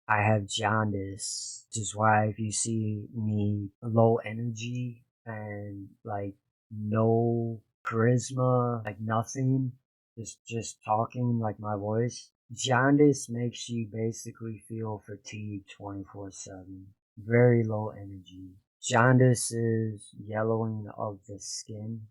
I have jaundice, which is why if you see me low energy and like no charisma, like nothing, just talking like my voice. Jaundice makes you basically feel fatigued 24/7. Very low energy. Jaundice is yellowing of the skin.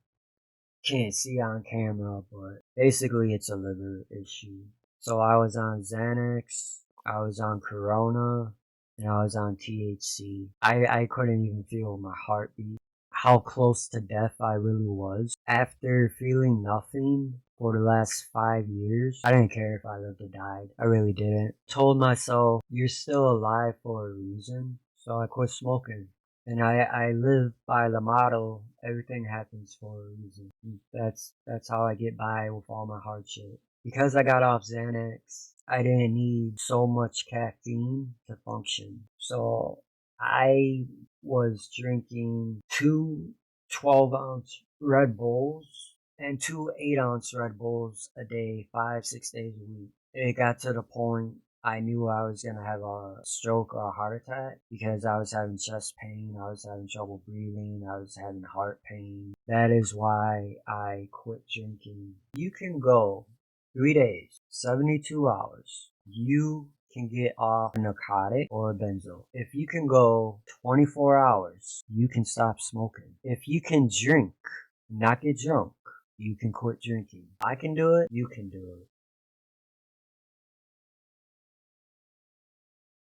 Can't see on camera, but basically it's a liver issue. So I was on Xanax, I was on Corona, and I was on THC. I couldn't even feel my heartbeat. How close to death I really was. After feeling nothing for the last 5 years, I didn't care if I lived or died. I really didn't. Told myself, you're still alive for a reason. So I quit smoking. And I live by the motto, everything happens for a reason. That's how I get by with all my hardship. Because I got off Xanax, I didn't need so much caffeine to function. So I was drinking two 12-ounce Red Bulls and two 8-ounce Red Bulls a day, 5, 6 days a week. It got to the point I knew I was gonna have a stroke or a heart attack because I was having chest pain, I was having trouble breathing, I was having heart pain. That is why I quit drinking. You can go 3 days, 72 hours. You can get off a narcotic or a benzo. If you can go 24 hours, you can stop smoking. If you can drink, not get drunk, you can quit drinking. I can do it, you can do it.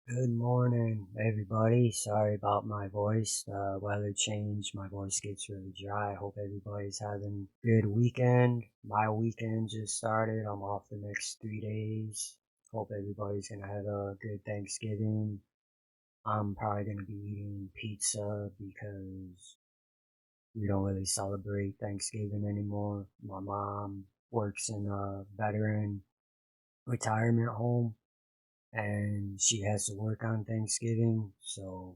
Good morning, everybody. Sorry about my voice. The weather changed. My voice gets really dry. Hope everybody's having a good weekend. My weekend just started. I'm off the next 3 days. Hope everybody's gonna have a good Thanksgiving. I'm probably gonna be eating pizza because we don't really celebrate Thanksgiving anymore. My mom works in a veteran retirement home and she has to work on Thanksgiving, so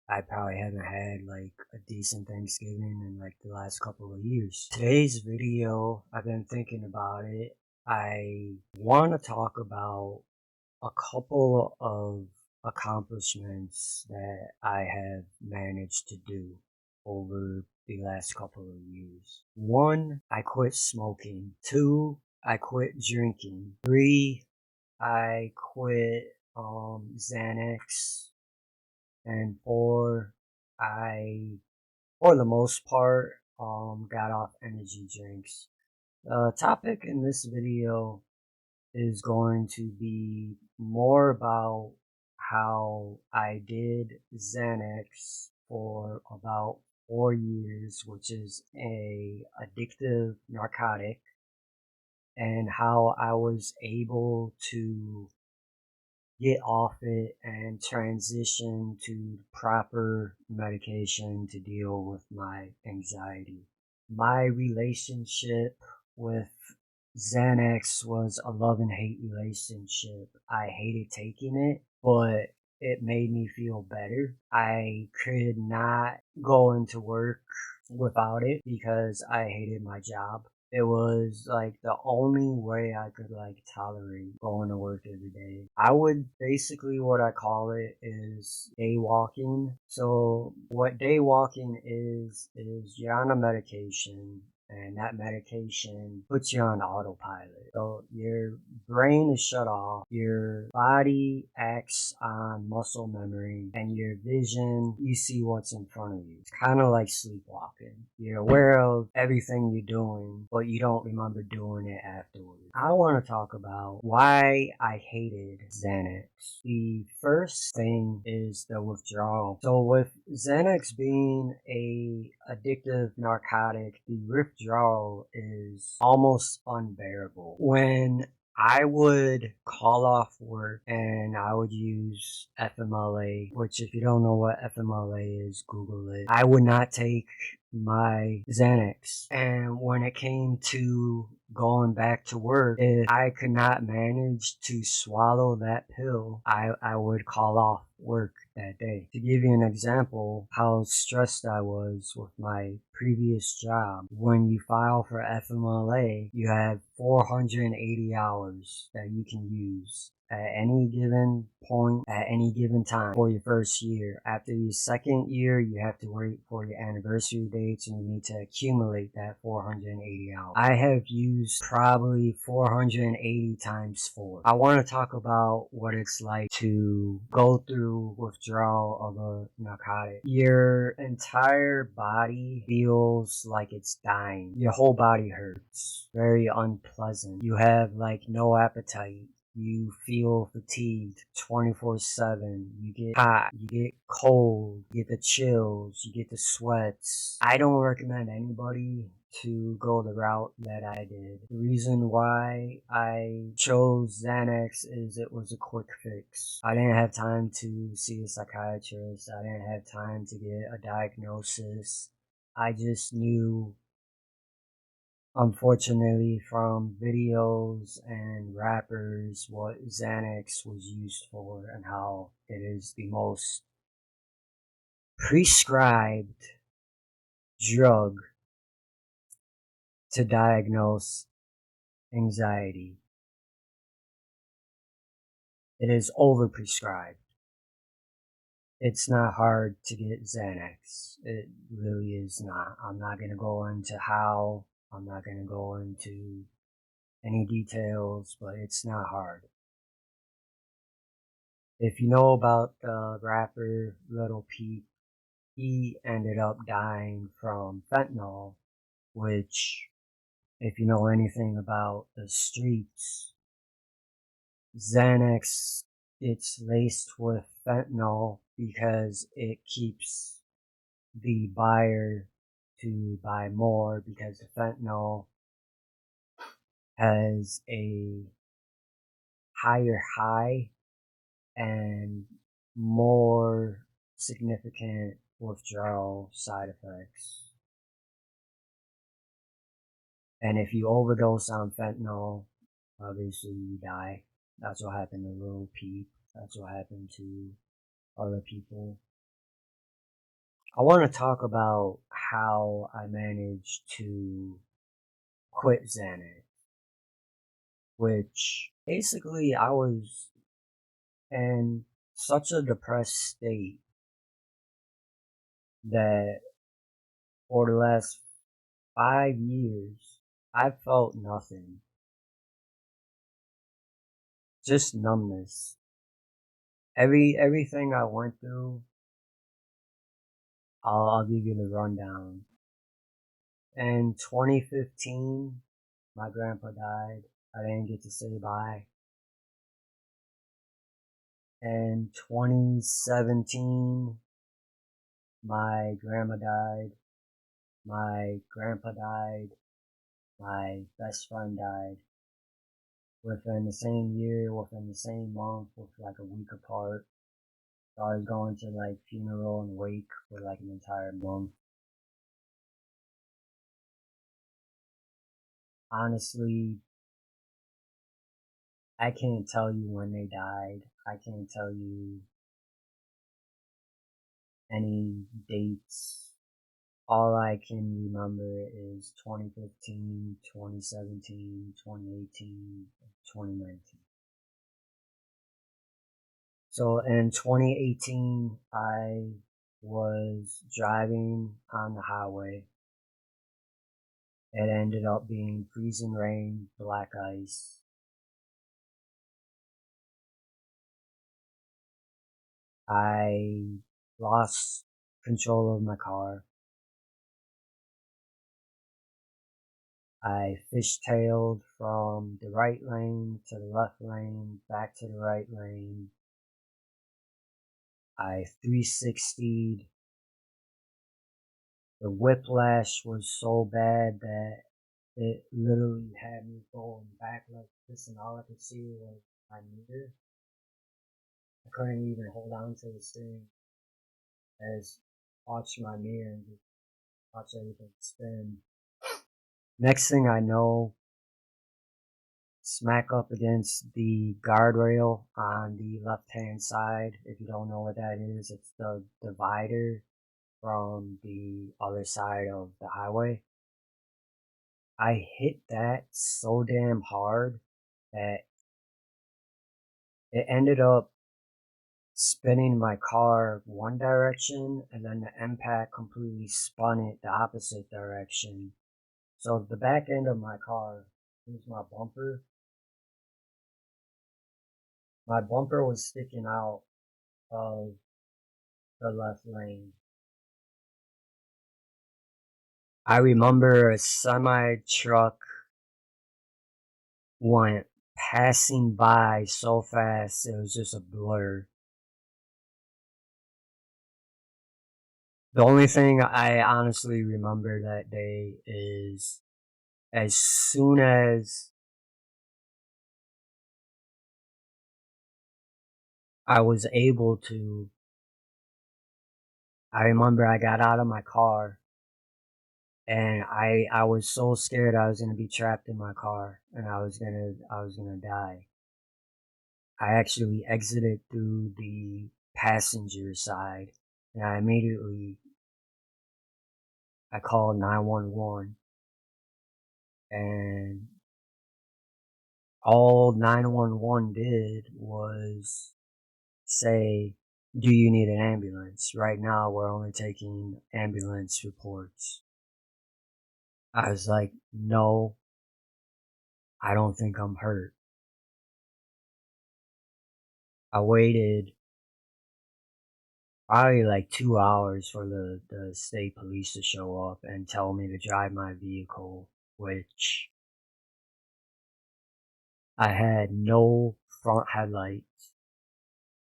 I probably haven't had like a decent Thanksgiving in like the last couple of years. Today's video, I've been thinking about it. I want to talk about a couple of accomplishments that I have managed to do over the last couple of years. 1, I quit smoking. 2, I quit drinking. 3, I quit Xanax, and 4, I, for the most part, got off energy drinks. The topic in this video is going to be more about how I did Xanax for about 4 years, which is a addictive narcotic, and how I was able to get off it and transition to proper medication to deal with my anxiety. My relationship with Xanax was a love and hate relationship. I hated taking it, but it made me feel better. I could not go into work without it because I hated my job. It was like the only way I could like tolerate going to work every day. I would basically, what I call it is day walking. So what day walking is you're on a medication and that medication puts you on autopilot. So your brain is shut off, your body acts on muscle memory, and your vision, you see what's in front of you. It's kind of like sleepwalking. You're aware of everything you're doing, but you don't remember doing it afterwards. I want to talk about why I hated Xanax. The first thing is the withdrawal. So with Xanax being a addictive narcotic, the withdrawal is almost unbearable. When I would call off work and I would use FMLA, which if you don't know what FMLA is, Google it. I would not take my Xanax. And when it came to going back to work, if I could not manage to swallow that pill, I would call off work that day. To give you an example how stressed I was with my previous job, when you file for FMLA, you have 480 hours that you can use. at any given point, at any given time for your first year. After your second year, you have to wait for your anniversary dates and you need to accumulate that 480 hours. I have used probably 480 times 4. I want to talk about what it's like to go through withdrawal of a narcotic. Your entire body feels like it's dying. Your whole body hurts. Very unpleasant. You have like no appetite. You feel fatigued 24/7. You get hot, you get cold, you get the chills, you get the sweats. I don't recommend anybody to go the route that I did. The reason why I chose Xanax is it was a quick fix. I didn't have time to see a psychiatrist. I didn't have time to get a diagnosis. I just knew, unfortunately, from videos and rappers what Xanax was used for and how it is the most prescribed drug to diagnose anxiety. It is overprescribed. It's not hard to get Xanax. It really is not. I'm not going to go into how. I'm not going to go into any details, but it's not hard. If you know about the rapper Little Peep, he ended up dying from fentanyl, which, if you know anything about the streets, Xanax, it's laced with fentanyl because it keeps the buyer to buy more, because the fentanyl has a higher high and more significant withdrawal side effects. And if you overdose on fentanyl, obviously you die. That's what happened to Lil Peep. That's what happened to other people. I want to talk about how I managed to quit Xanax, which basically I was in such a depressed state that for the last 5 years, I felt nothing. Just numbness. Everything I went through, I'll give you the rundown. In 2015, my grandpa died. I didn't get to say bye. In 2017, my grandma died. My grandpa died. My best friend died. Within the same year, within the same month, with like a week apart. So I was going to like funeral and wake for like an entire month. Honestly, I can't tell you when they died. I can't tell you any dates. All I can remember is 2015, 2017, 2018, 2019. So in 2018, I was driving on the highway. It ended up being freezing rain, black ice. I lost control of my car. I fishtailed from the right lane to the left lane, back to the right lane. I 360'd. The whiplash was so bad that it literally had me going back like this, and all I could see was my mirror. I couldn't even hold on to the steering as watch my mirror and just watch everything spin. Next thing I know, smack up against the guardrail on the left hand side. If you don't know what that is, it's the divider from the other side of the highway. I hit that so damn hard that It ended up spinning my car one direction, and then the impact completely spun it the opposite direction. So the back end of my car, here's my bumper. My bumper was sticking out of the left lane. I remember a semi truck went passing by so fast, it was just a blur. The only thing I honestly remember that day is as soon as I was able to, I remember I got out of my car and I was so scared I was gonna be trapped in my car and I was gonna die. I actually exited through the passenger side and I called 911 and all 911 did was say, do you need an ambulance? Right now we're only taking ambulance reports. I was like, no, I don't think I'm hurt. I waited probably like 2 hours for the state police to show up and tell me to drive my vehicle, which I had no front headlights.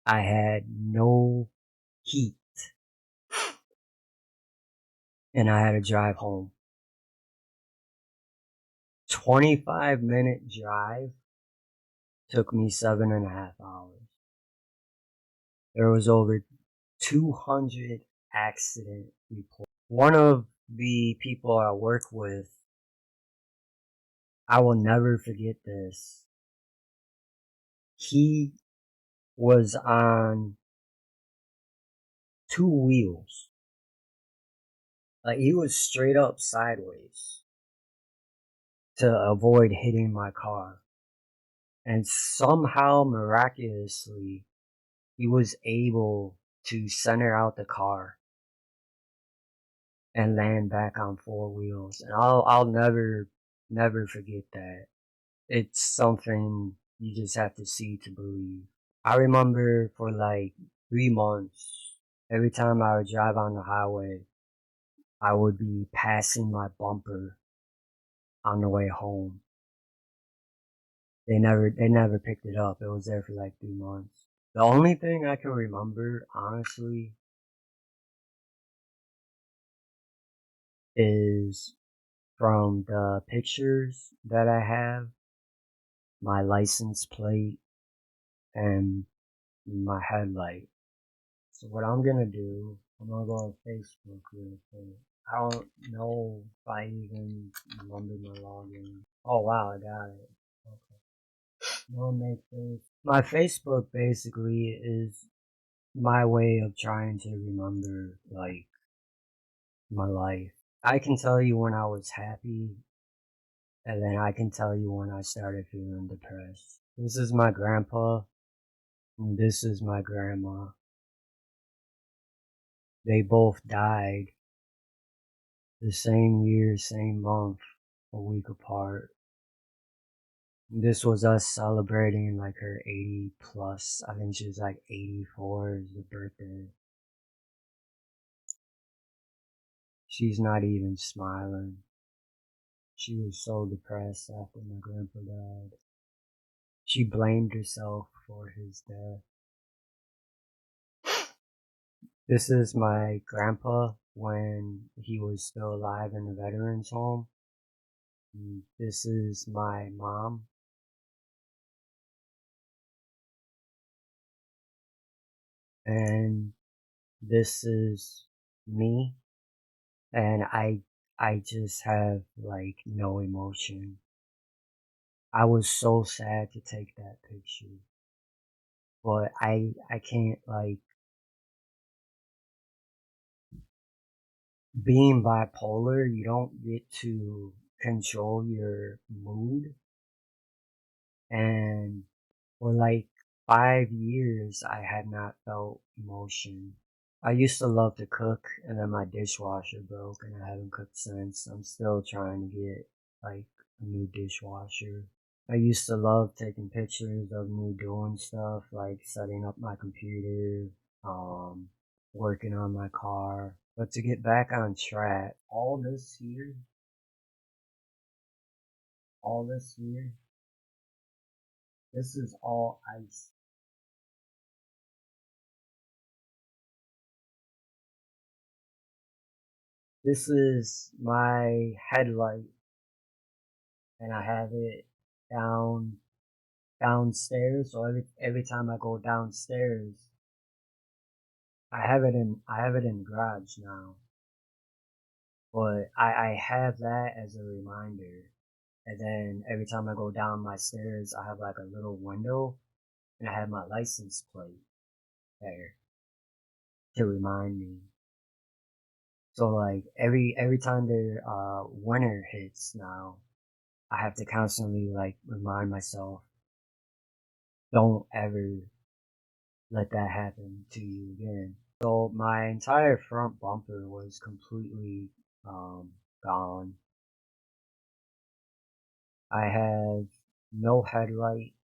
I had no heat and I had to drive home. 25-minute drive took me 7.5 hours. There was over 200 accident reports. One of the people I work with, I will never forget this. He was on two wheels. Like he was straight up sideways to avoid hitting my car. And somehow miraculously, he was able to center out the car and land back on four wheels. And I'll never forget that. It's something you just have to see to believe. I remember for like 3 months, every time I would drive on the highway, I would be passing my bumper on the way home. They never picked it up. It was there for like 3 months. The only thing I can remember, honestly, is from the pictures that I have, my license plate, and my headlight. So what I'm gonna do, I'm gonna go on Facebook real quick. I don't know if I even remember my login. Oh wow, I got it. Okay. No make this. My Facebook basically is my way of trying to remember like my life. I can tell you when I was happy, and then I can tell you when I started feeling depressed. This is my grandpa, and this is my grandma. They both died the same year, same month, a week apart. This was us celebrating like her 80 plus. I think she was like 84 is the birthday. She's not even smiling. She was so depressed after my grandpa died. She blamed herself for his death. This is my grandpa when he was still alive in the veterans home. This is my mom. And this is me. And I just have like no emotion. I was so sad to take that picture. But I can't like, being bipolar, you don't get to control your mood and or like 5 years I had not felt emotion. I used to love to cook, and then my dishwasher broke, and I haven't cooked since. I'm still trying to get like a new dishwasher. I used to love taking pictures of me doing stuff like setting up my computer, um, working on my car. But to get back on track, all this here, this is all ice. This is my headlight, and I have it downstairs. So every time I go downstairs, I have it in the garage now. But I have that as a reminder. And then every time I go down my stairs, I have like a little window, and I have my license plate there to remind me. So like every time the winter hits now, I have to constantly like remind myself, don't ever let that happen to you again. So my entire front bumper was completely gone. I have no headlight.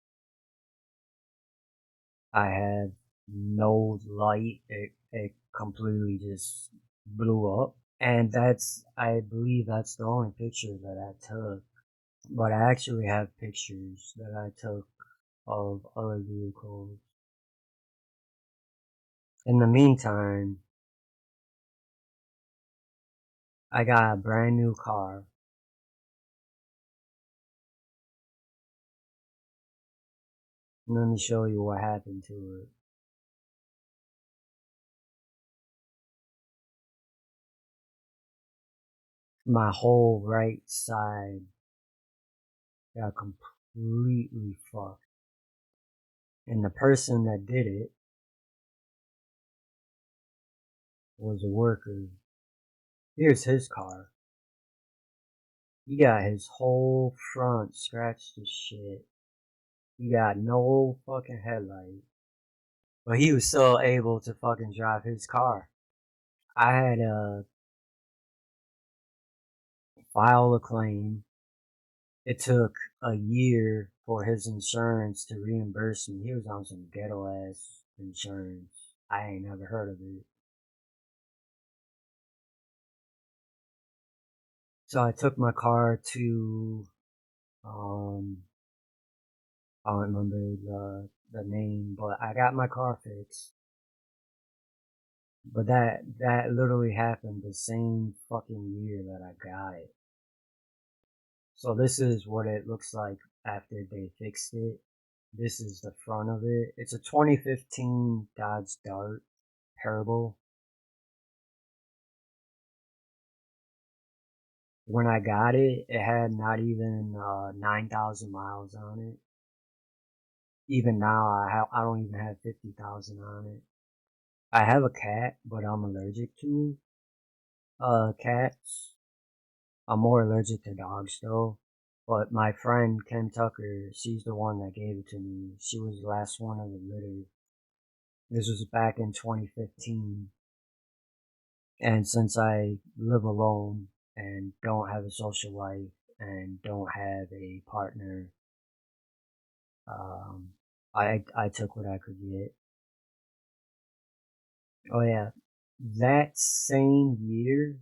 I have no light. It completely just blew up. And I believe that's the only picture that I took. But I actually have pictures that I took of other vehicles. In the meantime, I got a brand new car. Let me show you what happened to it. My whole right side got completely fucked. And the person that did it was a worker. Here's his car. He got his whole front scratched to shit. He got no fucking headlight. But he was still able to fucking drive his car. I had to file a claim. It took a year for his insurance to reimburse me. He was on some ghetto ass insurance. I ain't never heard of it. So I took my car to, um, I don't remember the name, but I got my car fixed. But that literally happened the same fucking year that I got it. So this is what it looks like after they fixed it. This is the front of it. It's a 2015 Dodge Dart Turbo. When I got it, it had not even 9,000 miles on it. Even now, I don't even have 50,000 on it. I have a cat, but I'm allergic to cats. I'm more allergic to dogs though. But my friend Kim Tucker, she's the one that gave it to me. She was the last one of the litter. This was back in 2015. And since I live alone and don't have a social life and don't have a partner, I took what I could get. Oh yeah, that same year,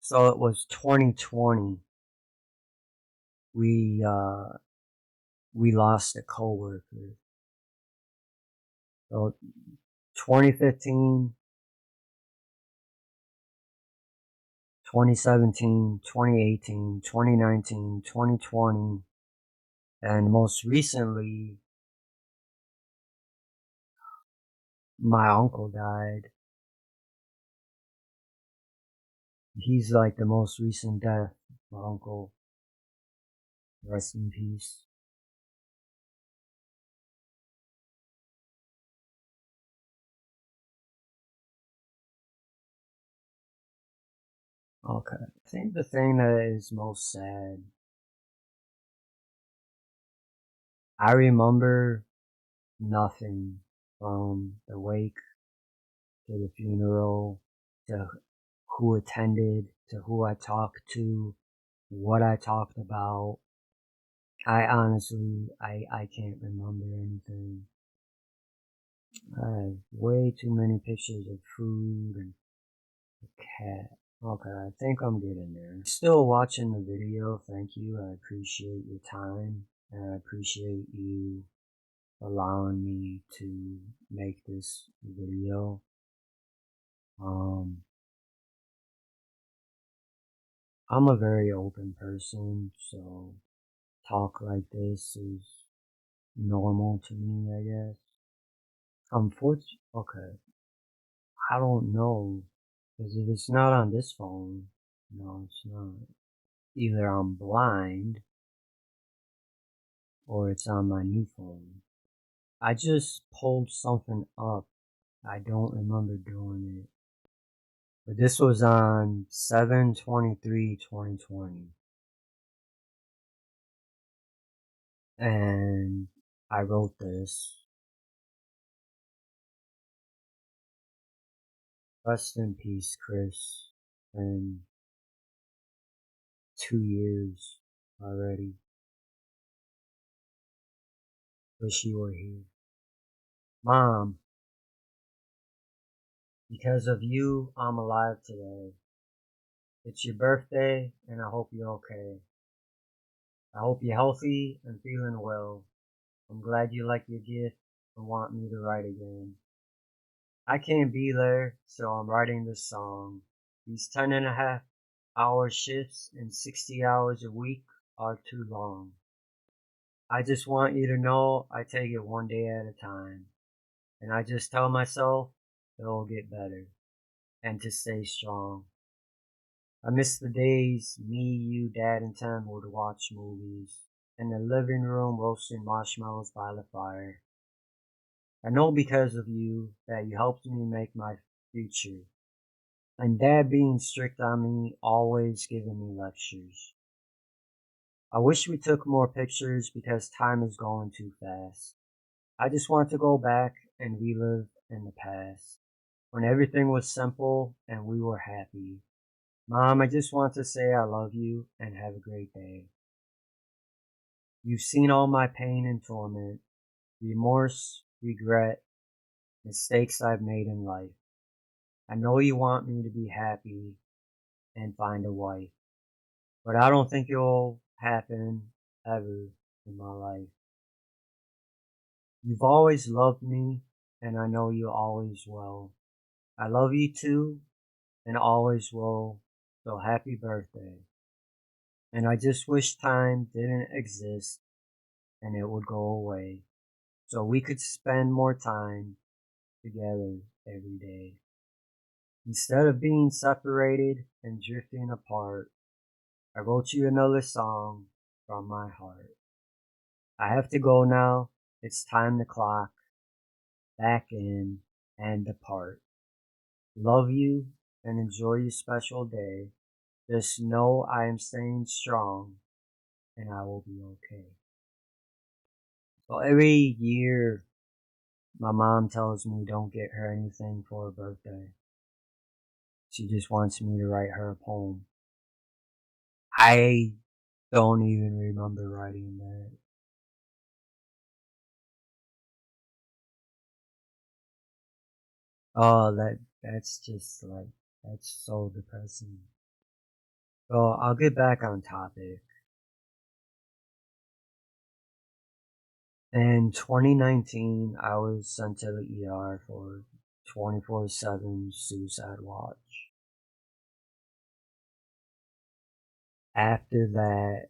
so it was 2020. We uh we lost a coworker. So 2015, 2017, 2018, 2019, 2020, and most recently, my uncle died. He's like the most recent death. My uncle, rest in peace. Okay. I think the thing that is most sad, I remember nothing from the wake to the funeral to who attended to who I talked to, what I talked about. I honestly, I can't remember anything. I have way too many pictures of food and a cat. Okay, I think I'm getting there. Still watching the video, thank you. I appreciate your time and I appreciate you allowing me to make this video. Um, I'm a very open person, so talk like this is normal to me, I guess. Unfortunately, okay, I don't know, because if it's not on this phone, no, it's not. Either I'm blind or it's on my new phone. I just pulled something up. I don't remember doing it. But this was on 7/23/2020. And I wrote this. Rest in peace, Chris. And 2 years already. Wish you were here. Mom, because of you, I'm alive today. It's your birthday, and I hope you're okay. I hope you're healthy and feeling well. I'm glad you like your gift and want me to write again. I can't be there, so I'm writing this song. These 10.5 hour shifts and 60 hours a week are too long. I just want you to know I take it one day at a time. And I just tell myself it'll get better and to stay strong. I miss the days me, you, dad, and Tim would watch movies in the living room roasting marshmallows by the fire. I know because of you that you helped me make my future. And dad being strict on me, always giving me lectures. I wish we took more pictures because time is going too fast. I just want to go back and relive in the past when everything was simple and we were happy. Mom, I just want to say I love you and have a great day. You've seen all my pain and torment, remorse, regret, mistakes I've made in life. I know you want me to be happy and find a wife, but I don't think it'll happen ever in my life. You've always loved me, and I know you always will. I love you too, and always will, so happy birthday. And I just wish time didn't exist and it would go away, so we could spend more time together every day. Instead of being separated and drifting apart, I wrote you another song from my heart. I have to go now. It's time to clock back in and depart. Love you and enjoy your special day. Just know I am staying strong and I will be okay. So every year, my mom tells me don't get her anything for her birthday. She just wants me to write her a poem. I don't even remember writing that. Oh, that's just like that's so depressing. So I'll get back on topic. In 2019, I was sent to the ER for 24/7 suicide watch. After that,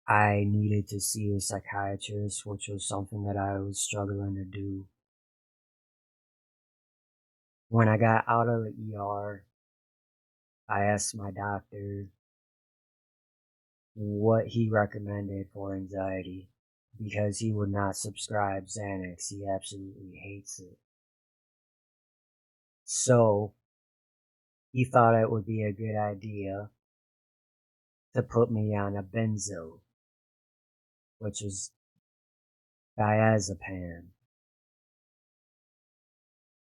I needed to see a psychiatrist, which was something that I was struggling to do. When I got out of the ER, I asked my doctor what he recommended for anxiety because he would not subscribe Xanax. He absolutely hates it. So he thought it would be a good idea to put me on a benzo. which is diazepam.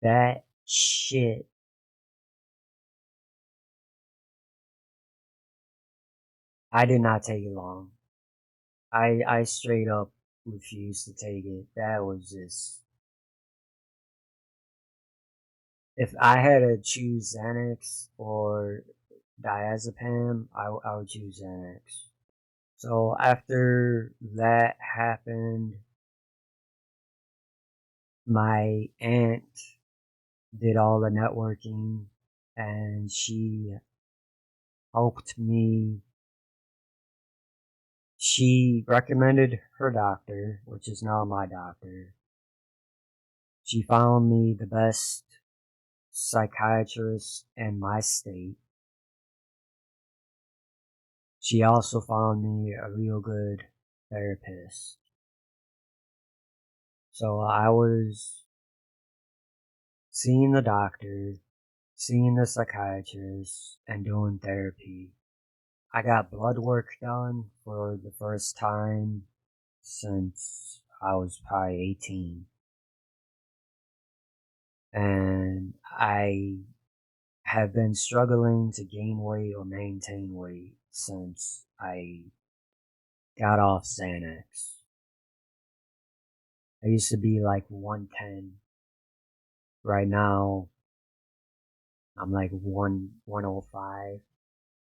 That shit, I did not take it long. I straight up refused to take it. That was just, if I had to choose Xanax or diazepam, I would choose Xanax. So after that happened, my aunt did all the networking and she helped me. She recommended her doctor, which is now my doctor. She found me the best psychiatrist in my state. She also found me a real good therapist. So I was seeing the doctor, seeing the psychiatrist, and doing therapy. I got blood work done for the first time since I was probably 18. And I have been struggling to gain weight or maintain weight since I got off Xanax. I used to be like 110. Right now, I'm like 105,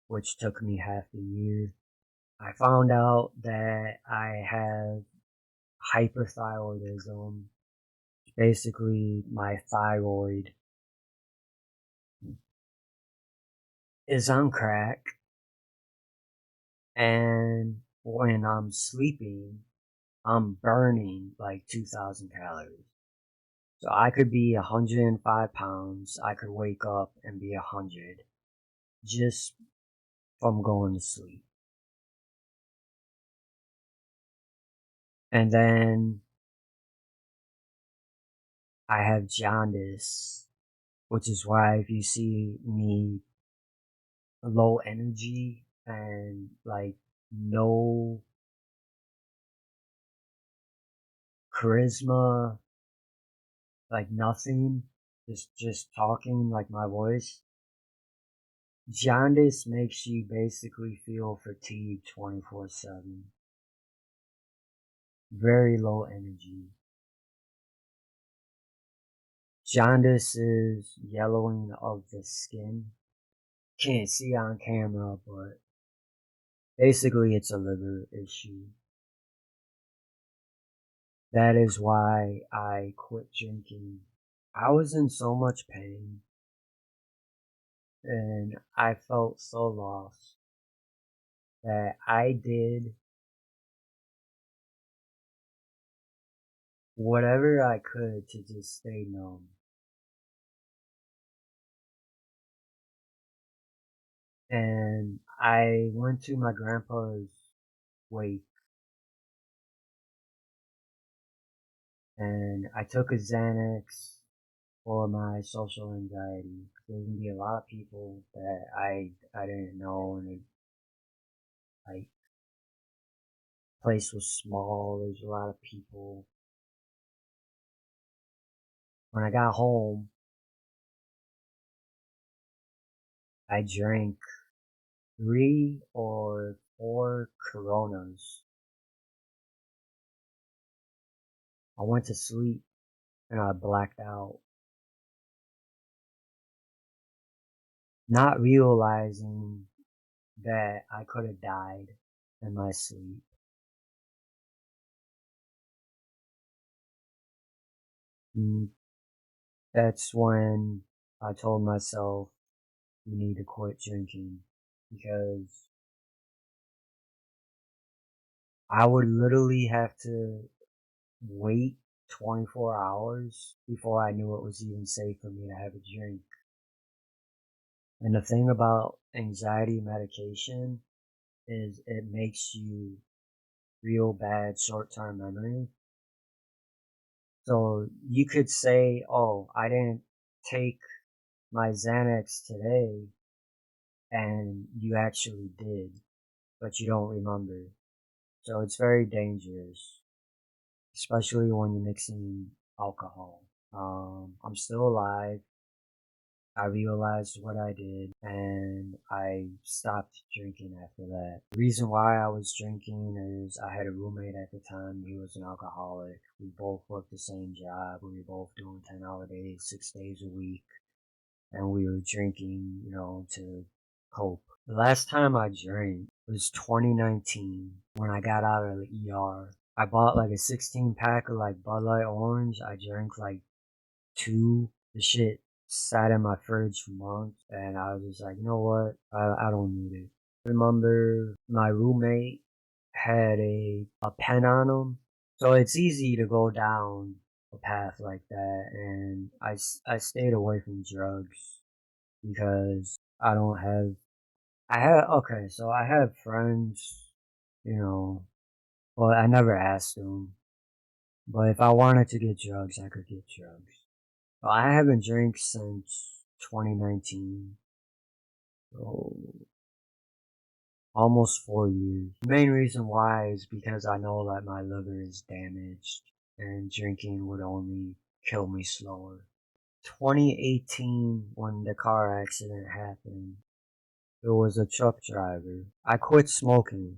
which took me half a year. I found out that I have hyperthyroidism. Basically, my thyroid is on crack, and when I'm sleeping, I'm burning like 2,000 calories. So I could be 105 pounds, I could wake up and be 100 just from going to sleep. And then I have jaundice, which is why if you see me low energy and like no charisma, like nothing, just talking like my voice. Jaundice makes you basically feel fatigued 24/7. Very low energy. Jaundice is yellowing of the skin. Can't see on camera, but basically it's a liver issue. That is why I quit drinking. I was in so much pain and I felt so lost that I did whatever I could to just stay numb. And I went to my grandpa's wake and I took a Xanax for my social anxiety. There's gonna be a lot of people that I didn't know, and it, like, place was small. There's a lot of people. When I got home, I drank 3 or 4 Coronas. I went to sleep and I blacked out, not realizing that I could have died in my sleep. And that's when I told myself, you need to quit drinking, because I would literally have to wait 24 hours before I knew it was even safe for me to have a drink. And the thing about anxiety medication is it makes you real bad short-term memory. So you could say, oh, I didn't take my Xanax today, and you actually did, but you don't remember. So it's very dangerous, especially when you're mixing alcohol. I'm still alive. I realized what I did and I stopped drinking after that. The reason why I was drinking is I had a roommate at the time. He was an alcoholic. We both worked the same job. We were both doing 10-hour days, 6 days a week. And we were drinking, to cope. The last time I drank was 2019 when I got out of the ER. I bought like a 16 pack of like Bud Light Orange. I drank like two. The shit sat in my fridge for months, and I was just like, you know what? I don't need it. Remember, my roommate had a pen on him, so it's easy to go down a path like that. And I stayed away from drugs because I don't have. I have okay, so I have friends, you know. Well, I never asked them, but if I wanted to get drugs, I could get drugs. Well, I haven't drank since 2019, so almost 4 years. The main reason why is because I know that my liver is damaged and drinking would only kill me slower. 2018, when the car accident happened, it was a truck driver. I quit smoking,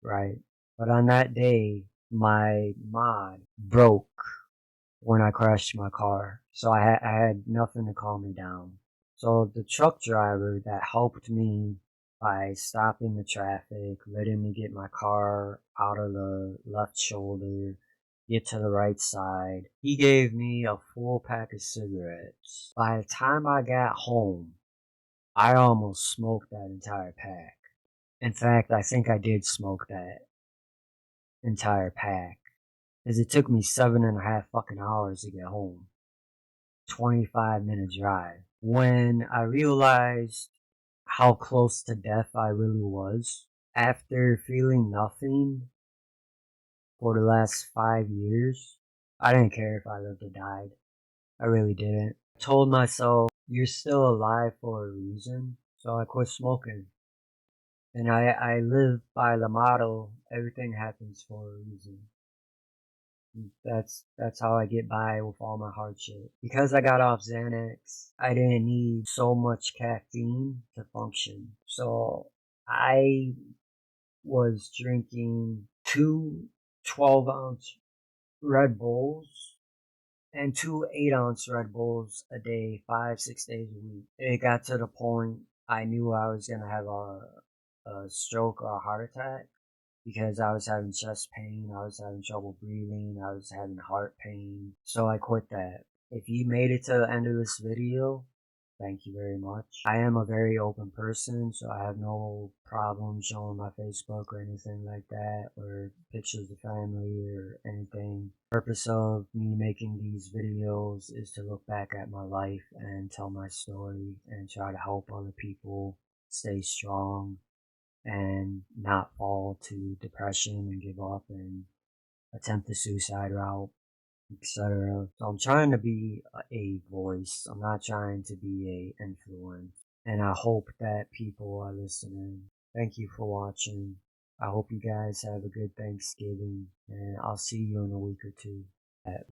right? But on that day, my mod broke when I crashed my car. So I had nothing to calm me down. So the truck driver that helped me by stopping the traffic, letting me get my car out of the left shoulder, get to the right side, he gave me a full pack of cigarettes. By the time I got home, I almost smoked that entire pack. In fact, I think I did smoke that entire pack. Because it took me 7.5 fucking hours to get home. 25-minute drive. When I realized how close to death I really was, after feeling nothing for the last 5 years, I didn't care if I lived or died. I really didn't. I told myself, you're still alive for a reason, so I quit smoking. And I live by the motto, everything happens for a reason. That's how I get by with all my hardship. Because I got off Xanax, I didn't need so much caffeine to function. So I was drinking two 12-ounce Red Bulls and two 8-ounce Red Bulls a day, 5, 6 days a week. It got to the point I knew I was gonna have a stroke or a heart attack because I was having chest pain, I was having trouble breathing, I was having heart pain. So I quit that. If you made it to the end of this video, thank you very much. I am a very open person, so I have no problem showing my Facebook or anything like that, or pictures of family or anything. The purpose of me making these videos is to look back at my life and tell my story and try to help other people stay strong and not fall to depression and give up and attempt the suicide route, etc. So I'm trying to be a voice. I'm not trying to be a influence. And I hope that people are listening. Thank you for watching. I hope you guys have a good Thanksgiving, and I'll see you in a week or two.